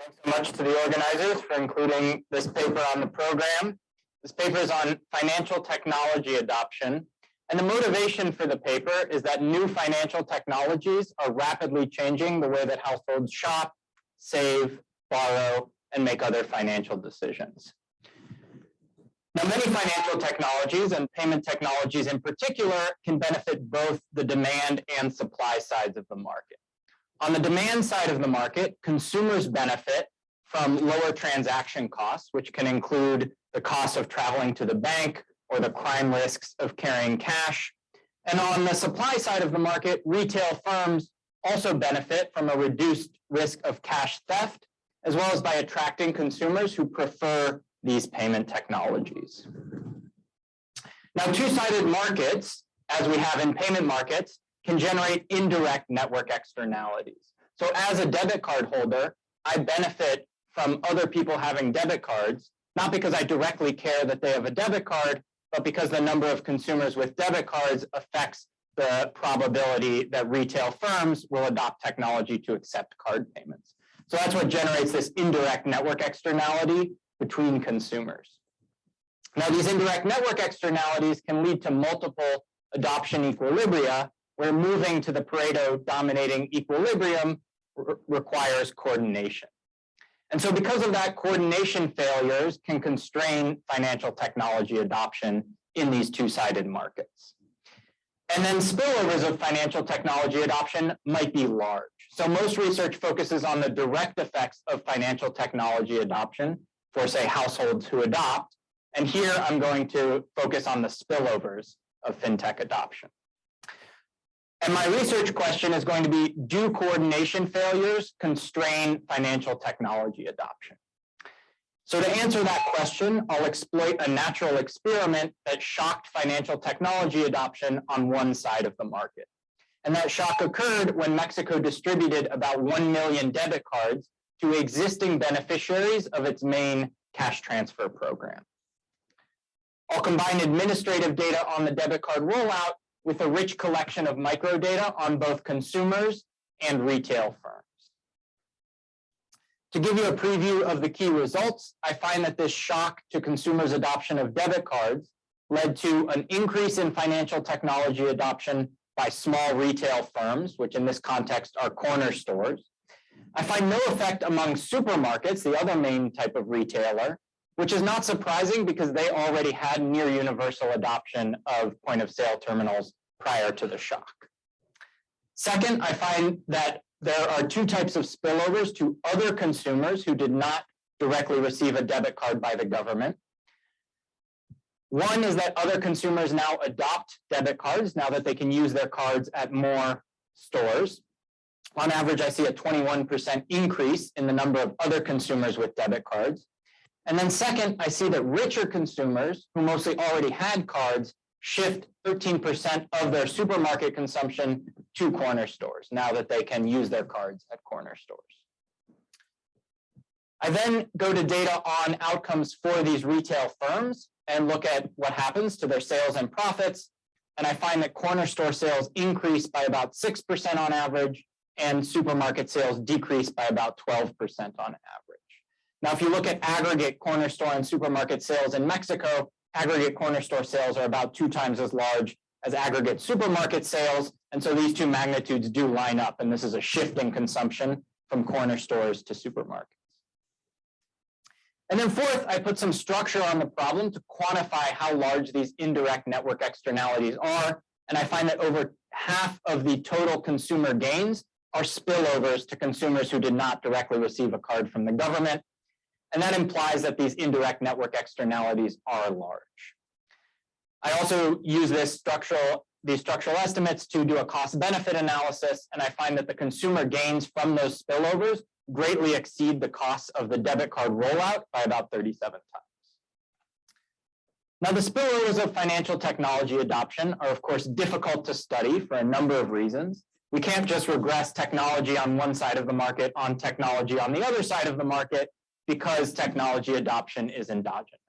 Thanks so much to the organizers for including this paper on the program. This paper is on financial technology adoption. And the motivation for the paper is that new financial technologies are rapidly changing the way that households shop, save, borrow, and make other financial decisions. Now, many financial technologies and payment technologies in particular can benefit both the demand and supply sides of the market. On the demand side of the market, consumers benefit from lower transaction costs, which can include the cost of traveling to the bank or the crime risks of carrying cash. And on the supply side of the market, retail firms also benefit from a reduced risk of cash theft, as well as by attracting consumers who prefer these payment technologies. Now, two-sided markets, as we have in payment markets, can generate indirect network externalities. So as a debit card holder, I benefit from other people having debit cards, not because I directly care that they have a debit card, but because the number of consumers with debit cards affects the probability that retail firms will adopt technology to accept card payments. So that's what generates this indirect network externality between consumers. Now, these indirect network externalities can lead to multiple adoption equilibria, where moving to the Pareto dominating equilibrium requires coordination. And so because of that, coordination failures can constrain financial technology adoption in these two-sided markets. And then spillovers of financial technology adoption might be large. So most research focuses on the direct effects of financial technology adoption for, say, households who adopt. And here I'm going to focus on the spillovers of fintech adoption. And my research question is going to be, do coordination failures constrain financial technology adoption? So to answer that question, I'll exploit a natural experiment that shocked financial technology adoption on one side of the market. And that shock occurred when Mexico distributed about 1 million debit cards to existing beneficiaries of its main cash transfer program. I'll combine administrative data on the debit card rollout with a rich collection of microdata on both consumers and retail firms. To give you a preview of the key results, I find that this shock to consumers' adoption of debit cards led to an increase in financial technology adoption by small retail firms, which in this context are corner stores. I find no effect among supermarkets, the other main type of retailer, which is not surprising because they already had near universal adoption of point-of-sale terminals prior to the shock. Second, I find that there are two types of spillovers to other consumers who did not directly receive a debit card by the government. One is that other consumers now adopt debit cards now that they can use their cards at more stores. On average, I see a 21% increase in the number of other consumers with debit cards. And then second, I see that richer consumers who mostly already had cards shift 13% of their supermarket consumption to corner stores now that they can use their cards at corner stores. I then go to data on outcomes for these retail firms and look at what happens to their sales and profits. And I find that corner store sales increase by about 6% on average, and supermarket sales decrease by about 12% on average. Now, if you look at aggregate corner store and supermarket sales in Mexico, aggregate corner store sales are about 2 times as large as aggregate supermarket sales. And so these two magnitudes do line up, and this is a shift in consumption from corner stores to supermarkets. And then fourth, I put some structure on the problem to quantify how large these indirect network externalities are. And I find that over half of the total consumer gains are spillovers to consumers who did not directly receive a card from the government. And that implies that these indirect network externalities are large. I also use these structural estimates to do a cost-benefit analysis, and I find that the consumer gains from those spillovers greatly exceed the costs of the debit card rollout by about 37 times. Now, the spillovers of financial technology adoption are, of course, difficult to study for a number of reasons. We can't just regress technology on one side of the market on technology on the other side of the market because technology adoption is endogenous.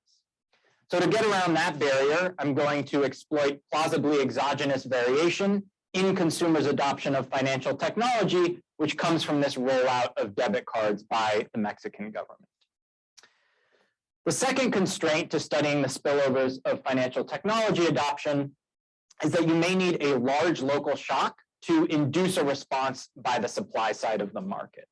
So to get around that barrier, I'm going to exploit plausibly exogenous variation in consumers' adoption of financial technology which comes from this rollout of debit cards by the Mexican government. The second constraint to studying the spillovers of financial technology adoption is that you may need a large local shock to induce a response by the supply side of the market.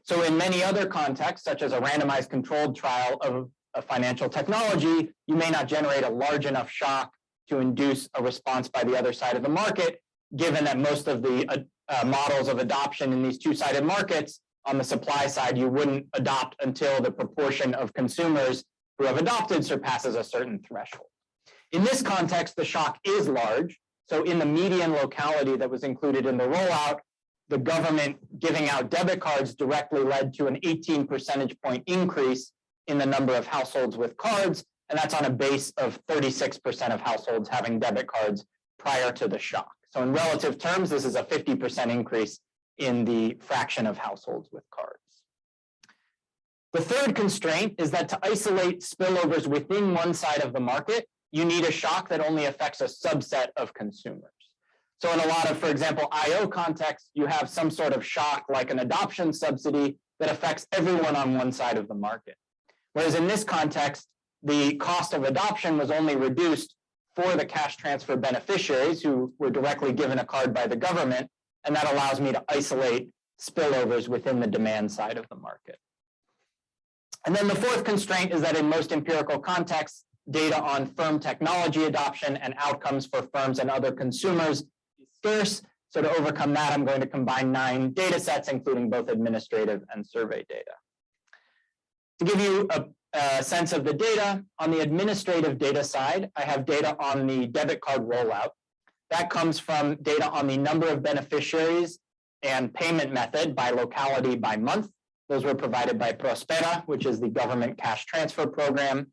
So in many other contexts, such as a randomized controlled trial of a financial technology, you may not generate a large enough shock to induce a response by the other side of the market, given that most of the models of adoption in these two-sided markets, on the supply side, you wouldn't adopt until the proportion of consumers who have adopted surpasses a certain threshold. In this context, the shock is large. So in the median locality that was included in the rollout, the government giving out debit cards directly led to an 18 percentage point increase in the number of households with cards, and that's on a base of 36% of households having debit cards prior to the shock. So in relative terms, this is a 50% increase in the fraction of households with cards. The third constraint is that to isolate spillovers within one side of the market, you need a shock that only affects a subset of consumers. So in a lot of, for example, IO contexts, you have some sort of shock like an adoption subsidy that affects everyone on one side of the market. Whereas in this context, the cost of adoption was only reduced for the cash transfer beneficiaries who were directly given a card by the government, and that allows me to isolate spillovers within the demand side of the market. And then the fourth constraint is that in most empirical contexts, data on firm technology adoption and outcomes for firms and other consumers is scarce. So to overcome that, I'm going to combine 9 data sets, including both administrative and survey data. To give you a sense of the data, on the administrative data side, I have data on the debit card rollout. That comes from data on the number of beneficiaries and payment method by locality by month. Those were provided by Prospera, which is the government cash transfer program.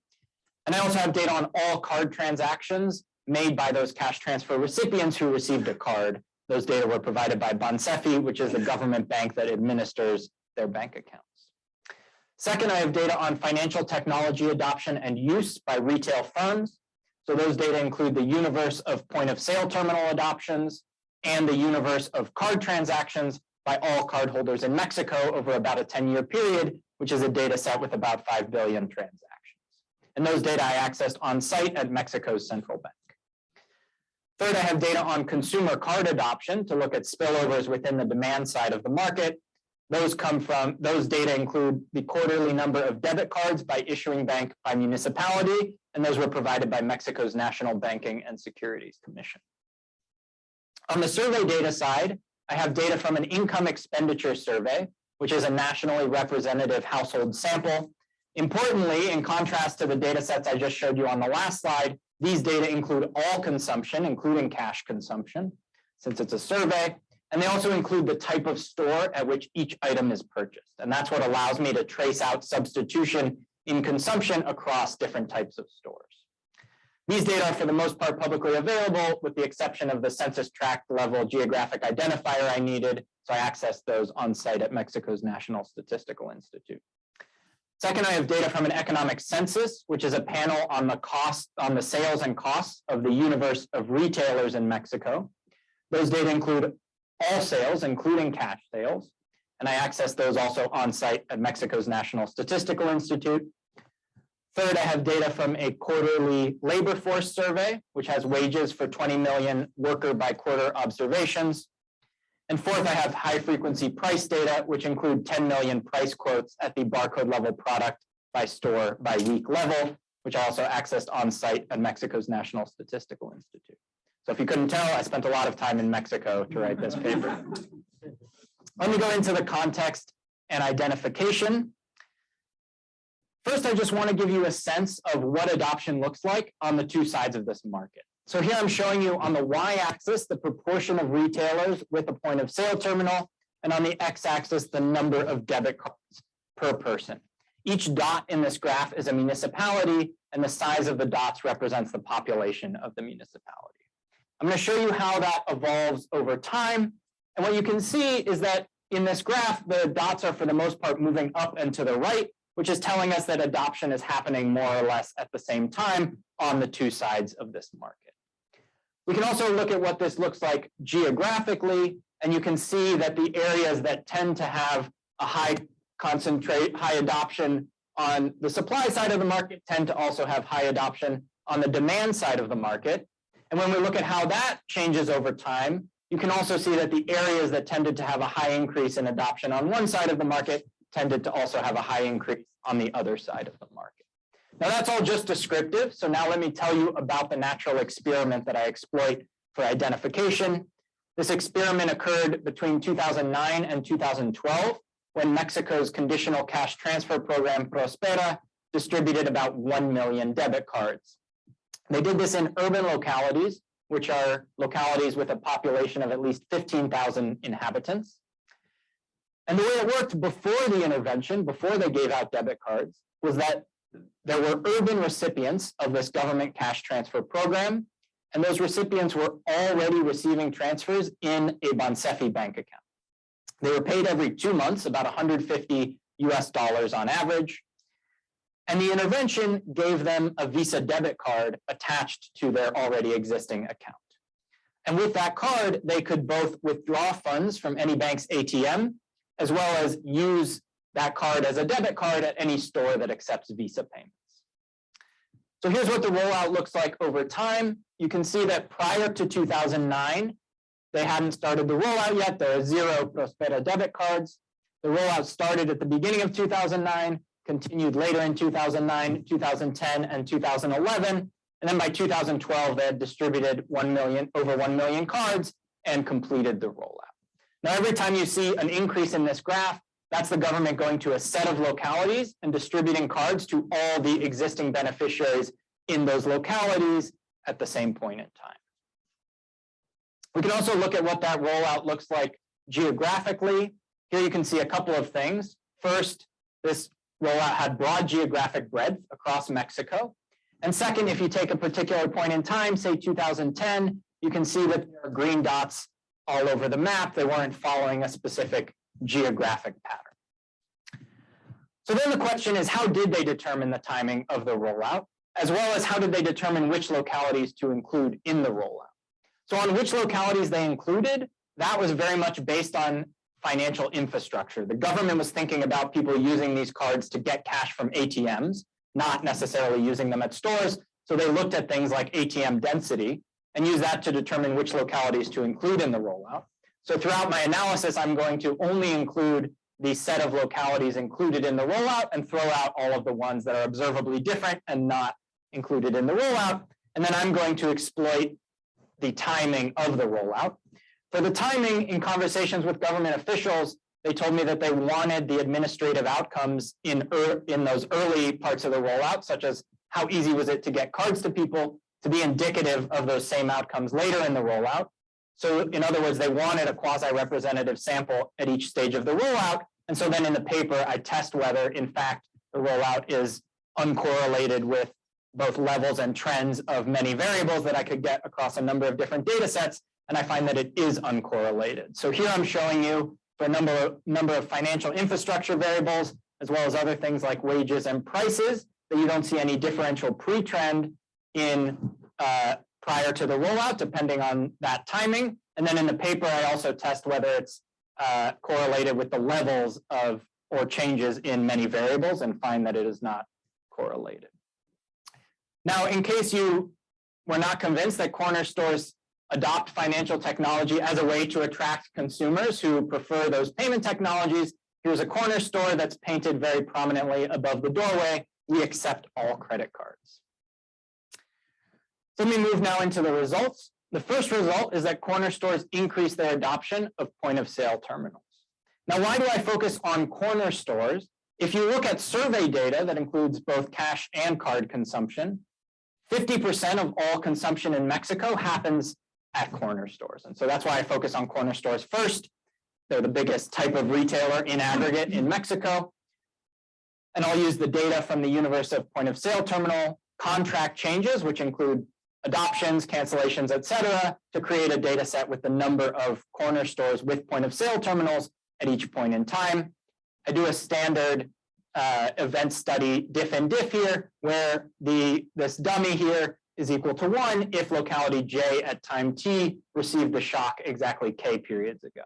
And I also have data on all card transactions made by those cash transfer recipients who received a card. Those data were provided by Bansefi, which is the government bank that administers their bank accounts. Second, I have data on financial technology adoption and use by retail firms. So those data include the universe of point-of-sale terminal adoptions and the universe of card transactions by all cardholders in Mexico over about a 10-year period, which is a data set with about 5 billion transactions. And those data I accessed on site at Mexico's central bank. Third, I have data on consumer card adoption to look at spillovers within the demand side of the market. Those data include the quarterly number of debit cards by issuing bank by municipality, and those were provided by Mexico's National Banking and Securities Commission. On the survey data side, I have data from an income expenditure survey, which is a nationally representative household sample. Importantly, in contrast to the data sets I just showed you on the last slide, these data include all consumption, including cash consumption, since it's a survey, and they also include the type of store at which each item is purchased. And that's what allows me to trace out substitution in consumption across different types of stores. These data are for the most part publicly available, with the exception of the census tract level geographic identifier I needed, so I accessed those on site at Mexico's National Statistical Institute. Second, I have data from an economic census, which is a panel on the sales and costs of the universe of retailers in Mexico. Those data include all sales, including cash sales, and I accessed those also on site at Mexico's National Statistical Institute. Third, I have data from a quarterly labor force survey, which has wages for 20 million worker by quarter observations. And fourth, I have high frequency price data, which include 10 million price quotes at the barcode level product by store by week level, which I also accessed on site at Mexico's National Statistical Institute. So if you couldn't tell, I spent a lot of time in Mexico to write this paper. Let me go into the context and identification. First, I just want to give you a sense of what adoption looks like on the two sides of this market. So here I'm showing you on the y-axis the proportion of retailers with a point of sale terminal, and on the x-axis the number of debit cards per person. Each dot in this graph is a municipality, and the size of the dots represents the population of the municipality. I'm going to show you how that evolves over time, and what you can see is that in this graph, the dots are for the most part moving up and to the right, which is telling us that adoption is happening more or less at the same time on the two sides of this market. We can also look at what this looks like geographically. and you can see that the areas that tend to have a high adoption on the supply side of the market tend to also have high adoption on the demand side of the market. And when we look at how that changes over time, you can also see that the areas that tended to have a high increase in adoption on one side of the market tended to also have a high increase on the other side of the market. Now that's all just descriptive. So now let me tell you about the natural experiment that I exploit for identification. This experiment occurred between 2009 and 2012 when Mexico's conditional cash transfer program Prospera distributed about 1 million debit cards. They did this in urban localities, which are localities with a population of at least 15,000 inhabitants. And the way it worked before the intervention, before they gave out debit cards, was that there were urban recipients of this government cash transfer program, and those recipients were already receiving transfers in a Bansefi bank account. They were paid every 2 months, about $150 on average. And the intervention gave them a Visa debit card attached to their already existing account. And with that card, they could both withdraw funds from any bank's ATM, as well as use that card as a debit card at any store that accepts Visa payments. So here's what the rollout looks like over time. You can see that prior to 2009, they hadn't started the rollout yet. There are 0 Prospera debit cards. The rollout started at the beginning of 2009, continued later in 2009, 2010, and 2011. And then by 2012, they had distributed over 1 million cards and completed the rollout. Now, every time you see an increase in this graph, that's the government going to a set of localities and distributing cards to all the existing beneficiaries in those localities at the same point in time. We can also look at what that rollout looks like geographically. Here you can see a couple of things. First, this rollout had broad geographic breadth across Mexico. And second, if you take a particular point in time, say 2010, you can see that there are green dots all over the map. They weren't following a specific geographic pattern. So then the question is, how did they determine the timing of the rollout, as well as how did they determine which localities to include in the rollout? So on which localities they included, that was very much based on financial infrastructure. The government was thinking about people using these cards to get cash from ATMs, not necessarily using them at stores. So they looked at things like ATM density and used that to determine which localities to include in the rollout. So throughout my analysis, I'm going to only include the set of localities included in the rollout and throw out all of the ones that are observably different and not included in the rollout. And then I'm going to exploit the timing of the rollout. For the timing, in conversations with government officials, they told me that they wanted the administrative outcomes in those early parts of the rollout, such as how easy was it to get cards to people, to be indicative of those same outcomes later in the rollout. So in other words, they wanted a quasi-representative sample at each stage of the rollout. And so then in the paper, I test whether, in fact, the rollout is uncorrelated with both levels and trends of many variables that I could get across a number of different data sets. And I find that it is uncorrelated. So here I'm showing you for a number of financial infrastructure variables, as well as other things like wages and prices, that you don't see any differential pre-trend in prior to the rollout, depending on that timing. And then in the paper, I also test whether it's correlated with the levels of or changes in many variables and find that it is not correlated. Now, in case you were not convinced that corner stores adopt financial technology as a way to attract consumers who prefer those payment technologies, here's a corner store that's painted very prominently above the doorway. We accept all credit cards. Let me move now into the results. The first result is that corner stores increase their adoption of point-of-sale terminals. Now, why do I focus on corner stores? If you look at survey data that includes both cash and card consumption, 50% of all consumption in Mexico happens at corner stores. And so that's why I focus on corner stores first. They're the biggest type of retailer in aggregate in Mexico. And I'll use the data from the universe of point-of-sale terminal contract changes, which include adoptions, cancellations, et cetera, to create a data set with the number of corner stores with point-of-sale terminals at each point in time. I do a standard event study diff and diff here, where this dummy here is equal to 1 if locality J at time T received the shock exactly K periods ago.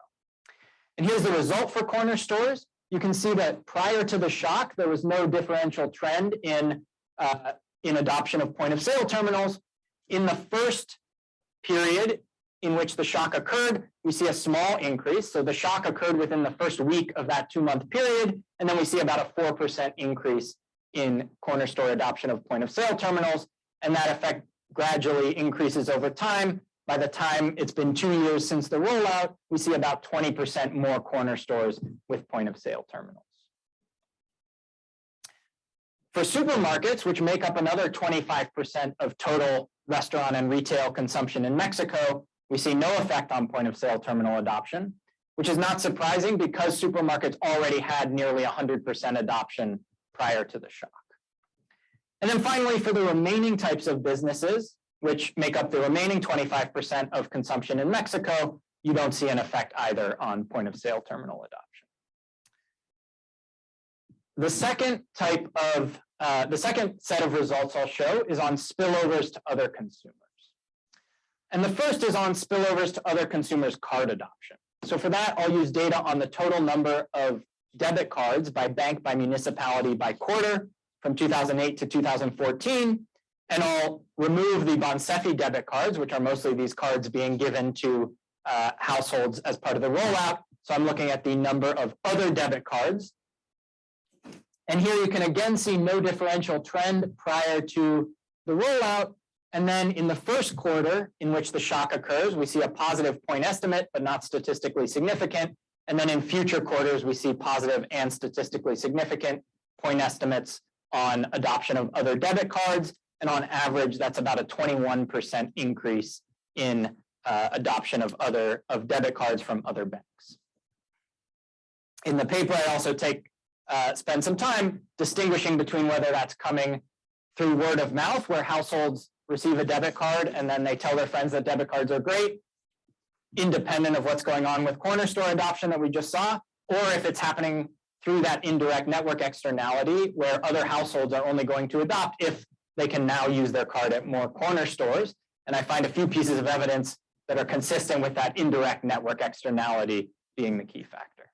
And here's the result for corner stores. You can see that prior to the shock, there was no differential trend in adoption of point of sale terminals. In the first period in which the shock occurred, we see a small increase. So the shock occurred within the first week of that 2-month period, and then we see about a 4% increase in corner store adoption of point of sale terminals, and that effect gradually increases over time. By the time it's been 2 years since the rollout, we see about 20% more corner stores with point of sale terminals. For supermarkets, which make up another 25% of total restaurant and retail consumption in Mexico, we see no effect on point of sale terminal adoption, which is not surprising because supermarkets already had nearly 100% adoption prior to the shock. And then finally, for the remaining types of businesses, which make up the remaining 25% of consumption in Mexico, you don't see an effect either on point of sale terminal adoption. The second set of results I'll show is on spillovers to other consumers. And the first is on spillovers to other consumers' card adoption. So for that, I'll use data on the total number of debit cards by bank, by municipality, by quarter from 2008 to 2014. And I'll remove the Bonsefi debit cards, which are mostly these cards being given to households as part of the rollout. So I'm looking at the number of other debit cards. And here you can again see no differential trend prior to the rollout. And then in the first quarter in which the shock occurs, we see a positive point estimate, but not statistically significant. And then in future quarters, we see positive and statistically significant point estimates on adoption of other debit cards. And on average, that's about a 21% increase in adoption of debit cards from other banks. In the paper, I also spend some time distinguishing between whether that's coming through word of mouth, where households receive a debit card and then they tell their friends that debit cards are great, independent of what's going on with corner store adoption that we just saw, or if it's happening through that indirect network externality where other households are only going to adopt if they can now use their card at more corner stores. And I find a few pieces of evidence that are consistent with that indirect network externality being the key factor.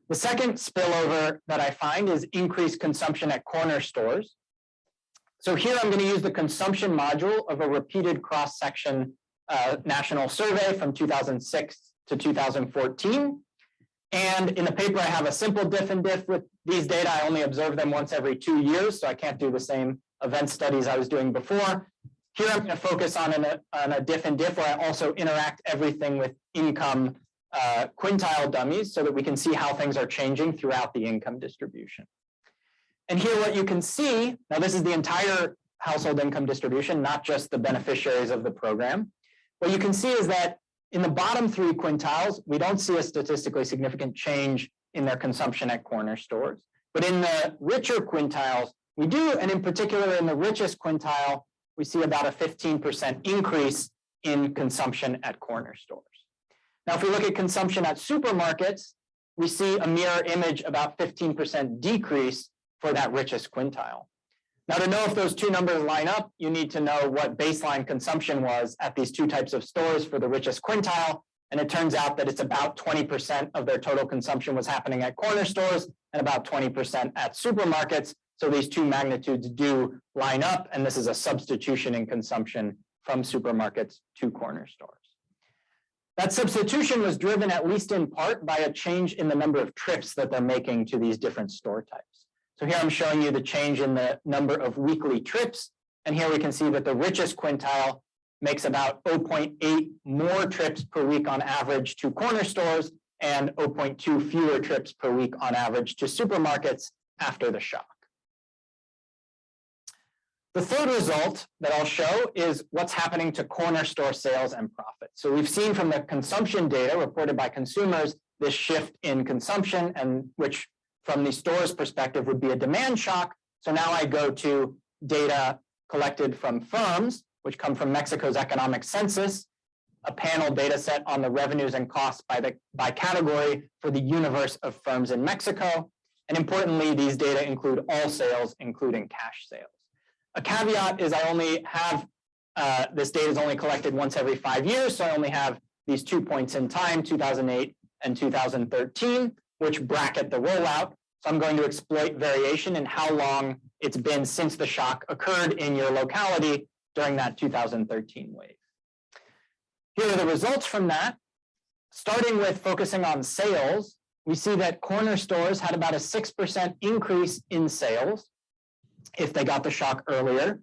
The second spillover that I find is increased consumption at corner stores. So here I'm going to use the consumption module of a repeated cross-section national survey from 2006 to 2014. And in the paper, I have a simple diff and diff with these data. I only observe them once every 2 years, so I can't do the same event studies I was doing before. Here I'm going to focus on a diff and diff where I also interact everything with income quintile dummies so that we can see how things are changing throughout the income distribution. And here what you can see, now this is the entire household income distribution, not just the beneficiaries of the program. What you can see is that in the bottom 3 quintiles, we don't see a statistically significant change in their consumption at corner stores. But in the richer quintiles, we do, and in particular in the richest quintile, we see about a 15% increase in consumption at corner stores. Now, if we look at consumption at supermarkets, we see a mirror image, about 15% decrease for that richest quintile. Now, to know if those two numbers line up, you need to know what baseline consumption was at these two types of stores for the richest quintile. And it turns out that it's about 20% of their total consumption was happening at corner stores and about 20% at supermarkets. So these two magnitudes do line up, and this is a substitution in consumption from supermarkets to corner stores. That substitution was driven, at least in part, by a change in the number of trips that they're making to these different store types. So here I'm showing you the change in the number of weekly trips. And here we can see that the richest quintile makes about 0.8 more trips per week on average to corner stores and 0.2 fewer trips per week on average to supermarkets after the shock. The third result that I'll show is what's happening to corner store sales and profits. So we've seen from the consumption data reported by consumers this shift in consumption, and which from the store's perspective would be a demand shock. So now I go to data collected from firms, which come from Mexico's economic census, a panel data set on the revenues and costs by category for the universe of firms in Mexico. And importantly, these data include all sales, including cash sales. A caveat is I only have, this data is only collected once every 5 years, so I only have these 2 points in time, 2008 and 2013, which bracket the rollout. So I'm going to exploit variation in how long it's been since the shock occurred in your locality during that 2013 wave. Here are the results from that. Starting with focusing on sales, we see that corner stores had about a 6% increase in sales if they got the shock earlier.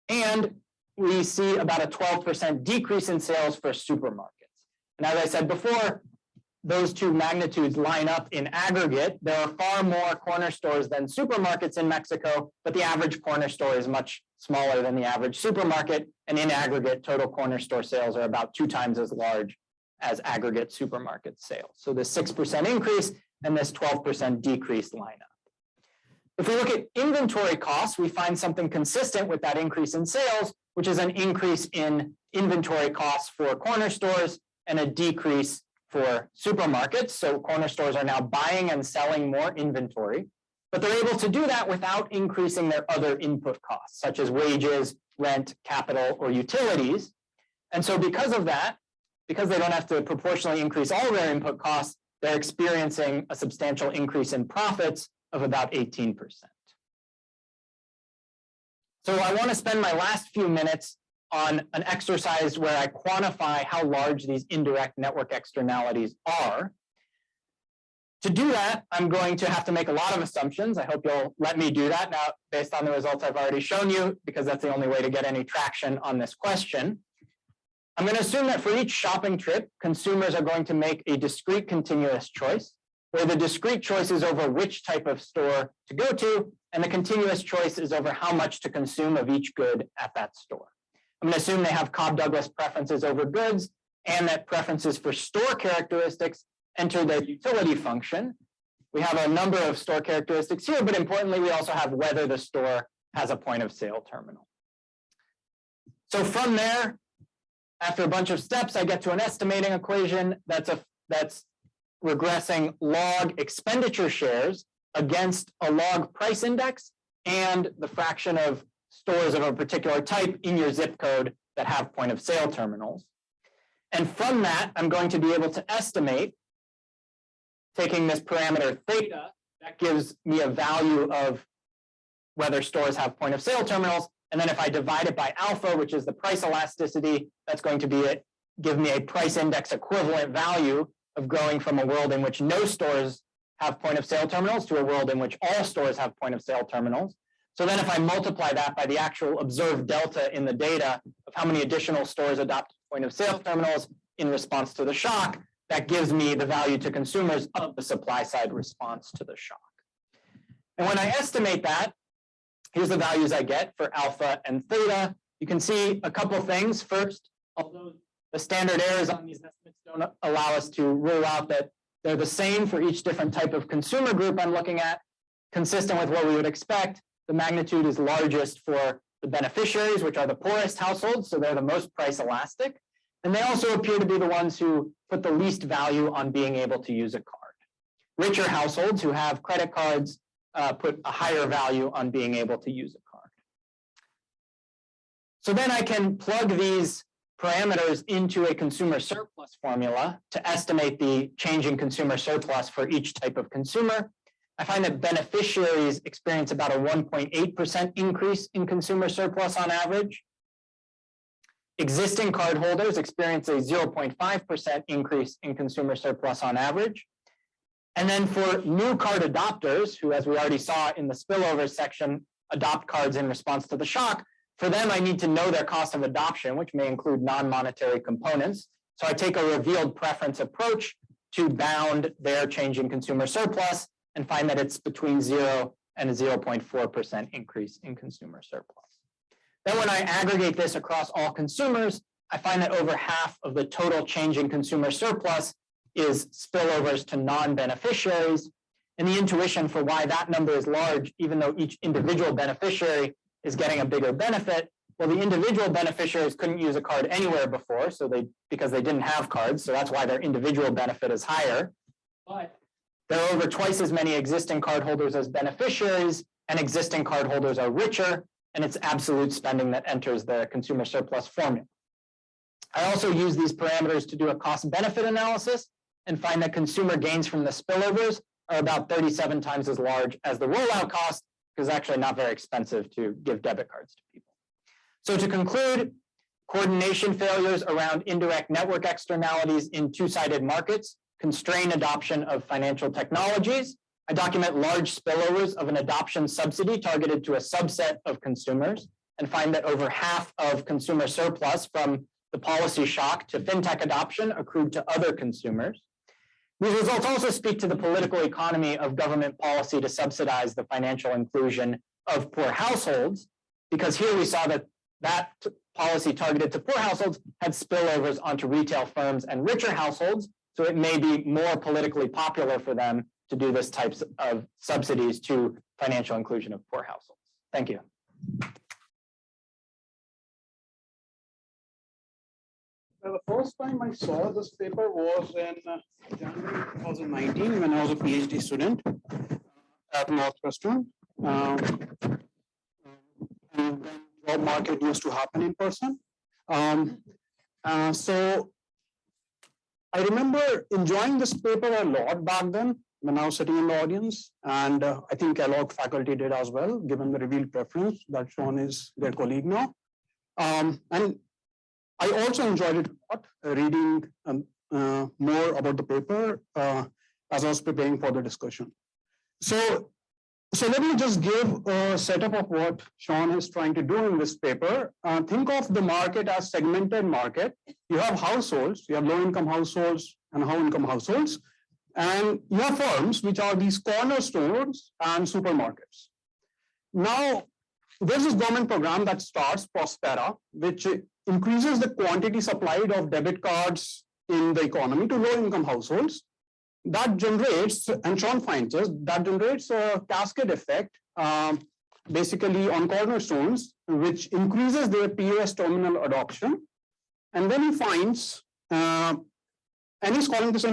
And we see about a 12% decrease in sales for supermarkets. And as I said before, those two magnitudes line up in aggregate. There are far more corner stores than supermarkets in Mexico, but the average corner store is much smaller than the average supermarket. And in aggregate, total corner store sales are about 2 times as large as aggregate supermarket sales. So this 6% increase and this 12% decrease line up. If we look at inventory costs, we find something consistent with that increase in sales, which is an increase in inventory costs for corner stores and a decrease for supermarkets. So corner stores are now buying and selling more inventory, but they're able to do that without increasing their other input costs, such as wages, rent, capital, or utilities. And so because of that, because they don't have to proportionally increase all their input costs, they're experiencing a substantial increase in profits of about 18%. So I want to spend my last few minutes on an exercise where I quantify how large these indirect network externalities are. To do that, I'm going to have to make a lot of assumptions. I hope you'll let me do that now based on the results I've already shown you, because that's the only way to get any traction on this question. I'm going to assume that for each shopping trip, consumers are going to make a discrete continuous choice, where the discrete choice is over which type of store to go to, and the continuous choice is over how much to consume of each good at that store. I'm going to assume they have Cobb-Douglas preferences over goods, and that preferences for store characteristics enter the utility function. We have a number of store characteristics here, but importantly, we also have whether the store has a point of sale terminal. So from there, after a bunch of steps, I get to an estimating equation that's regressing log expenditure shares against a log price index and the fraction of stores of a particular type in your zip code that have point of sale terminals. And from that, I'm going to be able to estimate, taking this parameter theta, that gives me a value of whether stores have point of sale terminals. And then if I divide it by alpha, which is the price elasticity, that's going to be it, give me a price index equivalent value of going from a world in which no stores have point of sale terminals to a world in which all stores have point of sale terminals. So then if I multiply that by the actual observed delta in the data of how many additional stores adopt point of sale terminals in response to the shock, that gives me the value to consumers of the supply side response to the shock. And when I estimate that, here's the values I get for alpha and theta. You can see a couple things. First, although the standard errors on these estimates don't allow us to rule out that they're the same for each different type of consumer group I'm looking at, consistent with what we would expect, the magnitude is largest for the beneficiaries, which are the poorest households, so they're the most price elastic. And they also appear to be the ones who put the least value on being able to use a card. Richer households who have credit cards put a higher value on being able to use a card. So then I can plug these parameters into a consumer surplus formula to estimate the change in consumer surplus for each type of consumer. I find that beneficiaries experience about a 1.8% increase in consumer surplus on average. Existing cardholders experience a 0.5% increase in consumer surplus on average. And then for new card adopters, who, as we already saw in the spillover section, adopt cards in response to the shock, for them, I need to know their cost of adoption, which may include non-monetary components. So I take a revealed preference approach to bound their change in consumer surplus and find that it's between 0 and a 0.4% increase in consumer surplus. Then when I aggregate this across all consumers, I find that over half of the total change in consumer surplus is spillovers to non-beneficiaries. And the intuition for why that number is large, even though each individual beneficiary is getting a bigger benefit, well, the individual beneficiaries couldn't use a card anywhere before, because they didn't have cards, so that's why their individual benefit is higher. But there are over twice as many existing cardholders as beneficiaries, and existing cardholders are richer, and it's absolute spending that enters the consumer surplus formula. I also use these parameters to do a cost-benefit analysis and find that consumer gains from the spillovers are about 37 times as large as the rollout cost, because it's actually not very expensive to give debit cards to people. So to conclude, coordination failures around indirect network externalities in two-sided markets constrain adoption of financial technologies. I document large spillovers of an adoption subsidy targeted to a subset of consumers and find that over half of consumer surplus from the policy shock to fintech adoption accrued to other consumers. These results also speak to the political economy of government policy to subsidize the financial inclusion of poor households, because here we saw that that policy targeted to poor households had spillovers onto retail firms and richer households, so it may be more politically popular for them to do this types of subsidies to financial inclusion of poor households. Thank you. The first time I saw this paper was in January 2019 when I was a PhD student at Northwestern. And then job market used to happen in person. So I remember enjoying this paper a lot back then when I was sitting in the audience, and I think a lot of faculty did as well, given the revealed preference that Sean is their colleague now. And I also enjoyed it a lot, reading more about the paper as I was preparing for the discussion. So let me just give a setup of what Sean is trying to do in this paper. Think of the market as segmented market. You have households, you have low-income households and high-income households, and you have firms, which are these corner stores and supermarkets. Now, there's this government program that starts, Prospera, which increases the quantity supplied of debit cards in the economy to low-income households. That generates, and Sean finds this, that generates a cascade effect, basically on cornerstones, which increases their POS terminal adoption. And then he finds, and he's calling this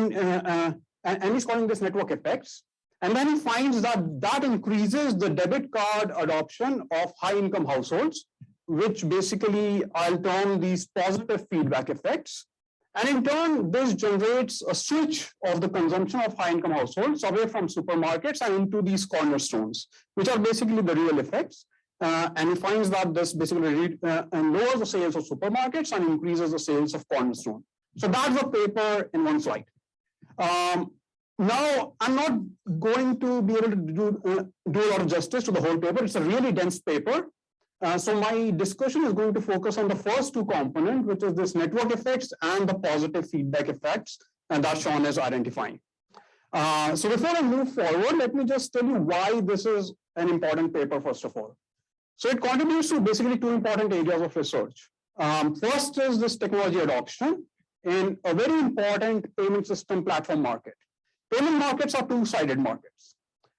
network effects. And then he finds that increases the debit card adoption of high-income households, which basically I'll term these positive feedback effects. And in turn, this generates a switch of the consumption of high-income households away from supermarkets and into these cornerstones, which are basically the real effects. And he finds that this basically lowers the sales of supermarkets and increases the sales of cornerstone. So that's the paper in one slide. Now, I'm not going to be able to do a lot of justice to the whole paper. It's a really dense paper. So my discussion is going to focus on the first two components, which is this network effects and the positive feedback effects, and that Sean is identifying. So before I move forward, let me just tell you why this is an important paper, first of all. So it contributes to basically two important areas of research. First is this technology adoption in a very important payment system platform market. Payment markets are two-sided markets.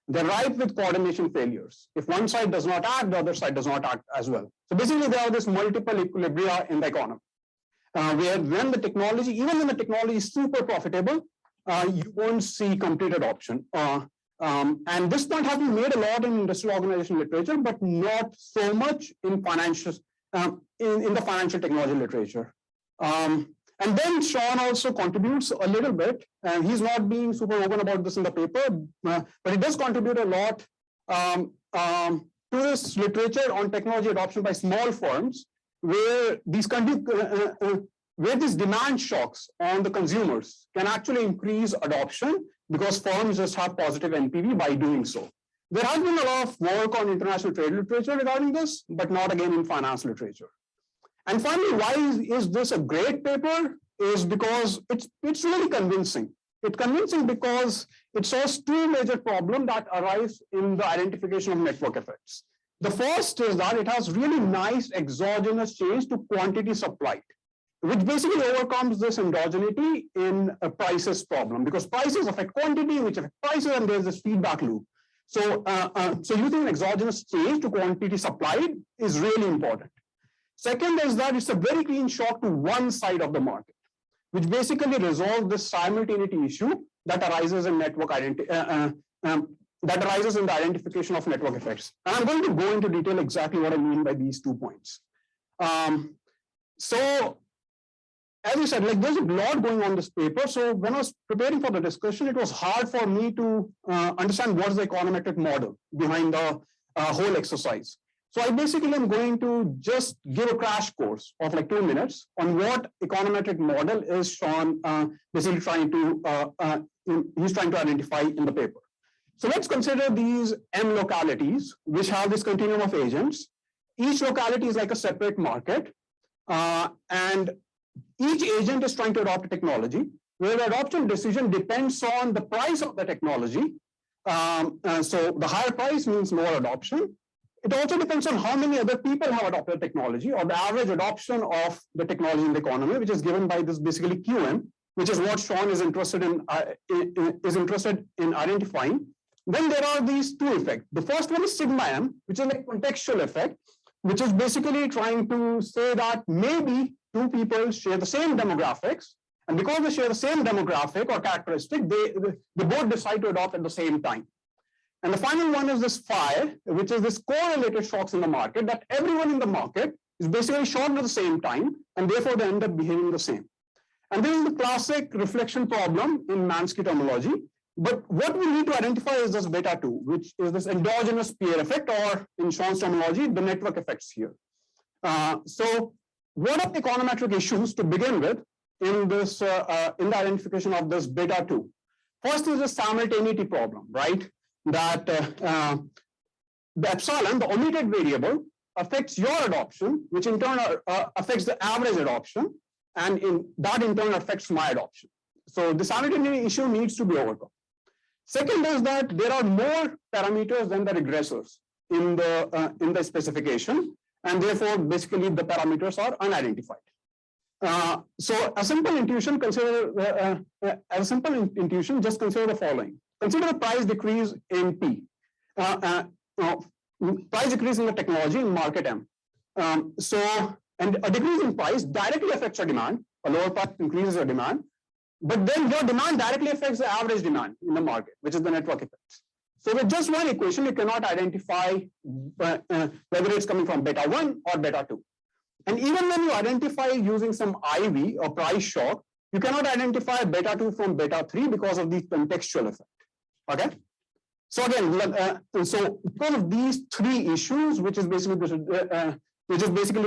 They're ripe with coordination failures. If one side does not act, the other side does not act as well. So basically, there are this multiple equilibria in the economy, where when the technology, even when the technology is super profitable, you won't see complete adoption. And this point has been made a lot in industrial organization literature, but not so much in financial, in the financial technology literature. And then Sean also contributes a little bit, and he's not being super open about this in the paper, but he does contribute a lot to this literature on technology adoption by small firms, where these demand shocks on the consumers can actually increase adoption because firms just have positive NPV by doing so. There has been a lot of work on international trade literature regarding this, but not again in finance literature. And finally, why is this a great paper? Is because it's really convincing. It's convincing because it solves two major problems that arise in the identification of network effects. The first is that it has really nice exogenous change to quantity supplied, which basically overcomes this endogeneity in a prices problem, because prices affect quantity, which affect prices, and there's this feedback loop. So using an exogenous change to quantity supplied is really important. Second is that it's a very clean shock to one side of the market, which basically resolves this simultaneity issue that arises in network identity, that arises in the identification of network effects. And I'm going to go into detail exactly what I mean by these 2 points. So, as I said, like there's a lot going on in this paper. So when I was preparing for the discussion, it was hard for me to understand what is the econometric model behind the whole exercise. So I basically am going to just give a crash course of like 2 minutes on what econometric model is Sean basically trying to he's trying to identify in the paper. So let's consider these M localities which have this continuum of agents. Each locality is like a separate market, and each agent is trying to adopt a technology where the adoption decision depends on the price of the technology. So the higher price means lower adoption. It also depends on how many other people have adopted technology, or the average adoption of the technology in the economy, which is given by this basically QM, which is what Sean is interested in identifying. Then there are these 2 effects. The first one is sigma M, which is like contextual effect, which is basically trying to say that maybe 2 people share the same demographics, and because they share the same demographic or characteristic, they both decide to adopt at the same time. And the final one is this phi, which is this correlated shocks in the market, that everyone in the market is basically shocked at the same time, and therefore they end up behaving the same. And this is the classic reflection problem in Mansky terminology. But what we need to identify is this beta 2, which is this endogenous peer effect, or in Sean's terminology, the network effects here. So what are the econometric issues to begin with in this in the identification of this beta 2? First is the simultaneity problem, right? That the epsilon, the omitted variable, affects your adoption, which in turn affects the average adoption, and that in turn affects my adoption. So the simultaneity issue needs to be overcome. Second is that there are more parameters than the regressors in the specification, and therefore basically the parameters are unidentified. So a simple intuition, just consider the following. Consider the price decrease in P. Price decrease in the technology in market M. And a decrease in price directly affects your demand. A lower price increases your demand. But then your demand directly affects the average demand in the market, which is the network effects. So with just one equation, you cannot identify whether it's coming from beta 1 or beta 2. And even when you identify using some IV or price shock, you cannot identify beta 2 from beta 3 because of the contextual effect. Okay. So again, so because of these 3 issues, which is basically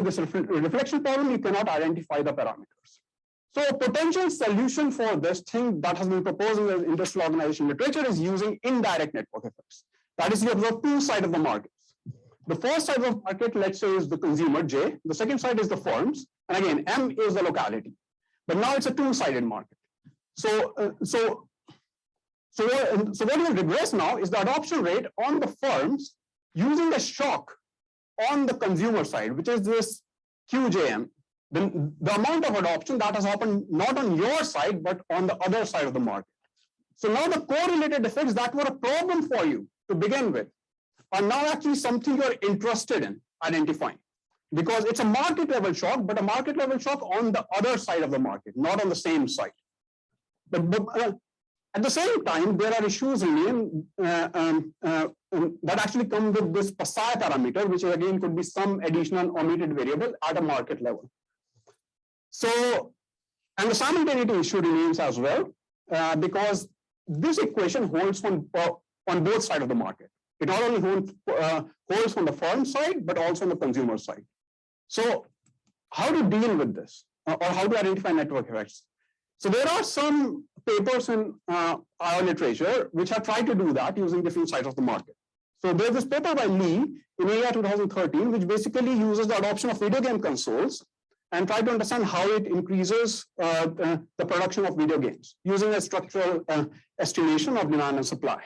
this reflection problem, you cannot identify the parameters. So a potential solution for this thing that has been proposed in the industrial organization literature is using indirect network effects. That is, you observe 2 sides of the markets. The first side of the market, let's say, is the consumer, J. The second side is the firms. And again, M is the locality. But now it's a 2-sided market. So what will regress now is the adoption rate on the firms using the shock on the consumer side, which is this QJM. The amount of adoption that has happened not on your side, but on the other side of the market. So now the correlated effects that were a problem for you to begin with are now actually something you're interested in identifying, because it's a market level shock, but a market level shock on the other side of the market, not on the same side. But at the same time, there are issues that actually come with this psi parameter, which again could be some additional omitted variable at a market level. So, and the simultaneity issue remains as well, because this equation holds on both sides of the market. It not only holds from the firm side, but also on the consumer side. So how to deal with this, or how to identify network effects? So there are some papers in our literature which have tried to do that using different sides of the market. So there's this paper by Lee in EA 2013, which basically uses the adoption of video game consoles and try to understand how it increases the production of video games using a structural estimation of demand and supply.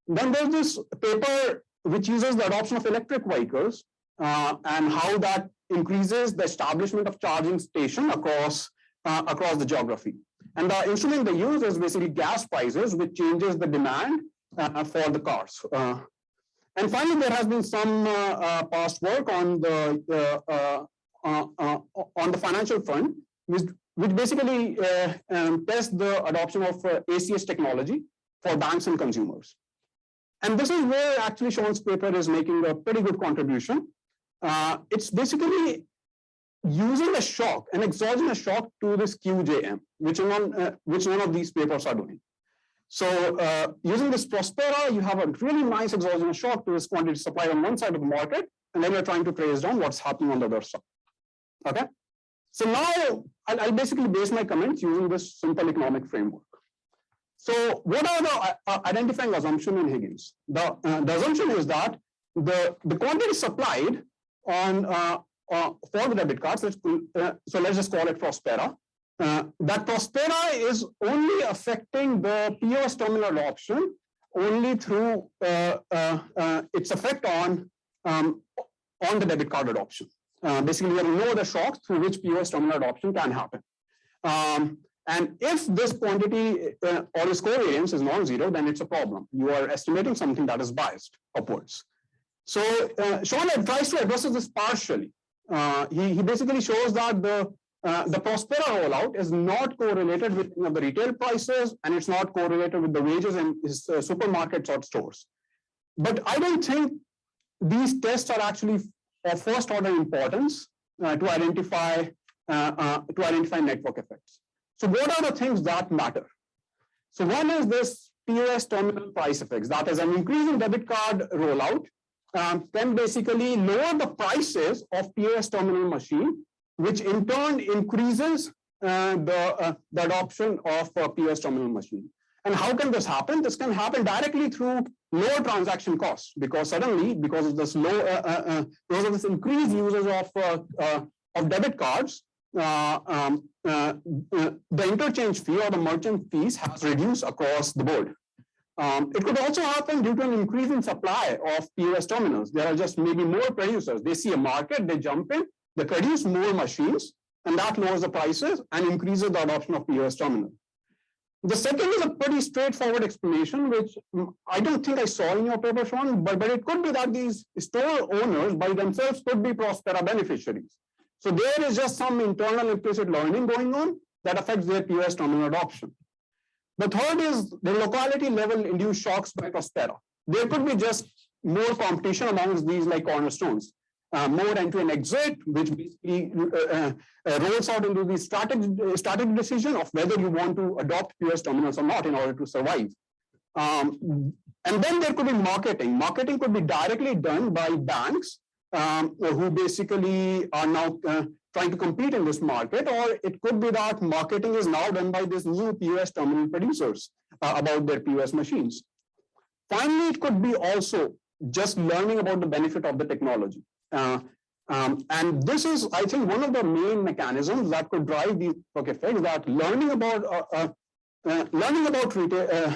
Then there's this paper which uses the adoption of electric vehicles and how that increases the establishment of charging station across the geography. And the instrument they use is basically gas prices, which changes the demand for the cars. And finally, there has been some past work on the financial front, which basically tests the adoption of ACS technology for banks and consumers. And this is where actually Sean's paper is making a pretty good contribution. It's basically using a shock, an exogenous shock to this QJM, which none of these papers are doing. So using this Prospera, you have a really nice exogenous shock to this quantity supply on one side of the market, and then you're trying to trace down what's happening on the other side. Okay. So now I'll basically base my comments using this simple economic framework. So what are the identifying assumption in Higgins? The assumption is that the quantity supplied on for the debit cards, so let's just call it Prospera. That Prospera is only affecting the POS terminal adoption only through its effect on the debit card adoption. Basically, there are no other shocks through which POS terminal adoption can happen. And if this quantity or this covariance is non-zero, then it's a problem. You are estimating something that is biased upwards. So Sean tries to address this partially. He basically shows that the Prospera rollout is not correlated with the retail prices, and it's not correlated with the wages in supermarkets or stores. But I don't think these tests are actually of first order importance to identify network effects. So what are the things that matter? So one is this POS terminal price effects. That is, an increasing debit card rollout can basically lower the prices of POS terminal machine, which in turn increases the adoption of POS terminal machine. And how can this happen? This can happen directly through lower transaction costs, because suddenly, because of this increased usage of debit cards, the interchange fee or the merchant fees has reduced across the board. It could also happen due to an increase in supply of POS terminals. There are just maybe more producers. They see a market, they jump in, they produce more machines, and that lowers the prices and increases the adoption of POS terminal. The second is a pretty straightforward explanation, which I don't think I saw in your paper, Sean, but it could be that these store owners by themselves could be Prospera beneficiaries. So there is just some internal implicit learning going on that affects their POS terminal adoption. The third is the locality level induced shocks by Prospera. There could be just more competition amongst these like cornerstones. More end-to-end exit, which basically rolls out into the strategic decision of whether you want to adopt POS terminals or not in order to survive. And then there could be marketing. Marketing could be directly done by banks who basically are now trying to compete in this market, or it could be that marketing is now done by these new POS terminal producers about their POS machines. Finally, it could be also just learning about the benefit of the technology. And this is, I think, one of the main mechanisms that could drive these network effects, that learning about retail,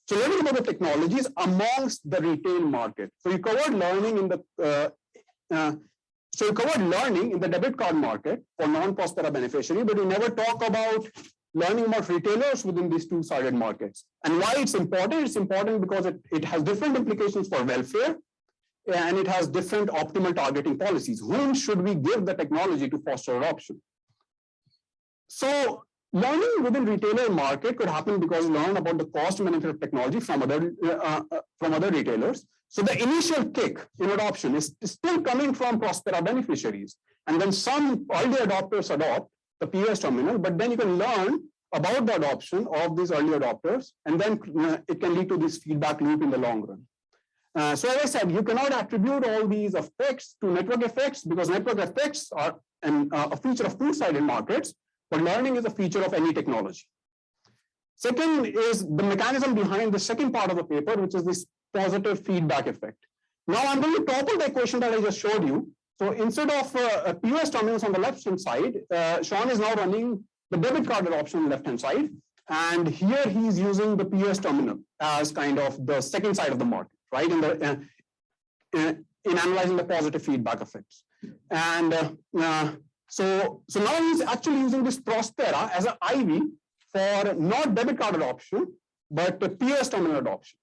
so learning about the technologies amongst the retail market. So you covered learning in the debit card market for non-Prospera beneficiary, but you never talk about learning about retailers within these two-sided markets. And why it's important? It's important because it has different implications for welfare, and it has different optimal targeting policies. Whom should we give the technology to foster adoption? So learning within retailer market could happen because learn about the cost benefit of technology from other retailers. So the initial kick in adoption is still coming from Prospera beneficiaries. And then some early adopters adopt the POS terminal, but then you can learn about the adoption of these early adopters, and then it can lead to this feedback loop in the long run. So as I said, you cannot attribute all these effects to network effects, because network effects are a feature of two-sided markets, but learning is a feature of any technology. Second is the mechanism behind the second part of the paper, which is this positive feedback effect. Now I'm going to topple the equation that I just showed you. So instead of POS terminals on the left-hand side, Sean is now running the debit card adoption on the left-hand side. And here he's using the POS terminal as kind of the second side of the market, right? In analyzing the positive feedback effects. And so now he's actually using this Prospera as an IV for not debit card adoption, but the POS terminal adoption.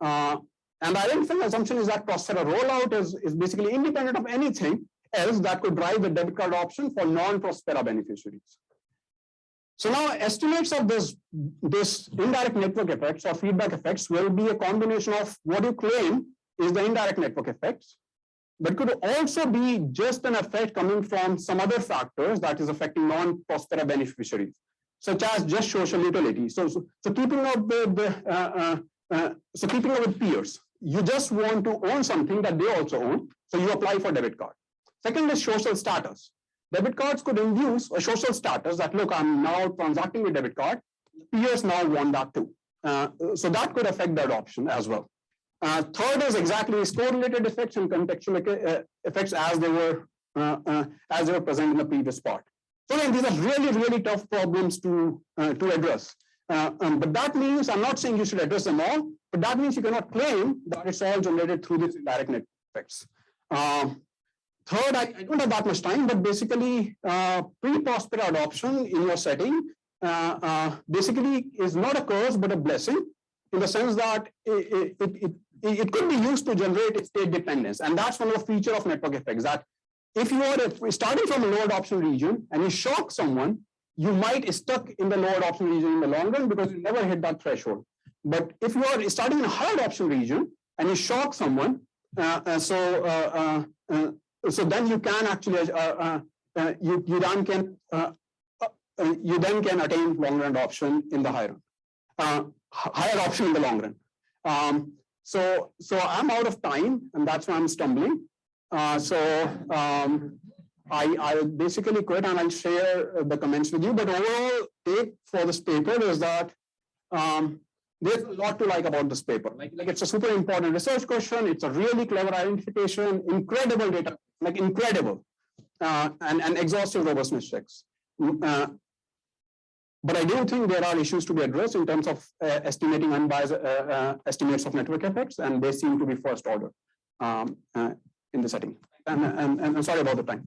And the identifying assumption is that Prospera rollout is basically independent of anything else that could drive the debit card adoption for non-Prospera beneficiaries. So now estimates of this indirect network effects or feedback effects will be a combination of what you claim is the indirect network effects, but could also be just an effect coming from some other factors that is affecting non-Prospera beneficiaries, such as just social utility. So keeping up with peers, you just want to own something that they also own, so you apply for debit card. Second is social status. Debit cards could induce a social status that, look, I'm now transacting with debit card. Peers now want that too. So that could affect the adoption as well. Third is exactly score-related effects and contextual effects as they were present in the previous part. So again, these are really, really tough problems to address. But that means, I'm not saying you should address them all, but that means you cannot claim that it's all generated through these indirect net effects. Third, I don't have that much time, but basically pre-Prospera adoption in your setting basically is not a curse, but a blessing in the sense that it could be used to generate state dependence. And that's one of the features of network effects, that if you are starting from a low adoption region and you shock someone, you might stuck in the low adoption region in the long run because you never hit that threshold. But if you are starting in a high adoption region and you shock someone, so then you can actually you then can attain long run adoption in the high run, higher adoption in the long run. So I'm out of time, and that's why I'm stumbling. I basically quit, and I'll share the comments with you. But overall take for this paper is that there's a lot to like about this paper. Like it's a super important research question. It's a really clever identification, incredible data, like incredible, and exhaustive robustness checks. But I do think there are issues to be addressed in terms of estimating unbiased estimates of network effects, and they seem to be first order in the setting. And I'm sorry about the time.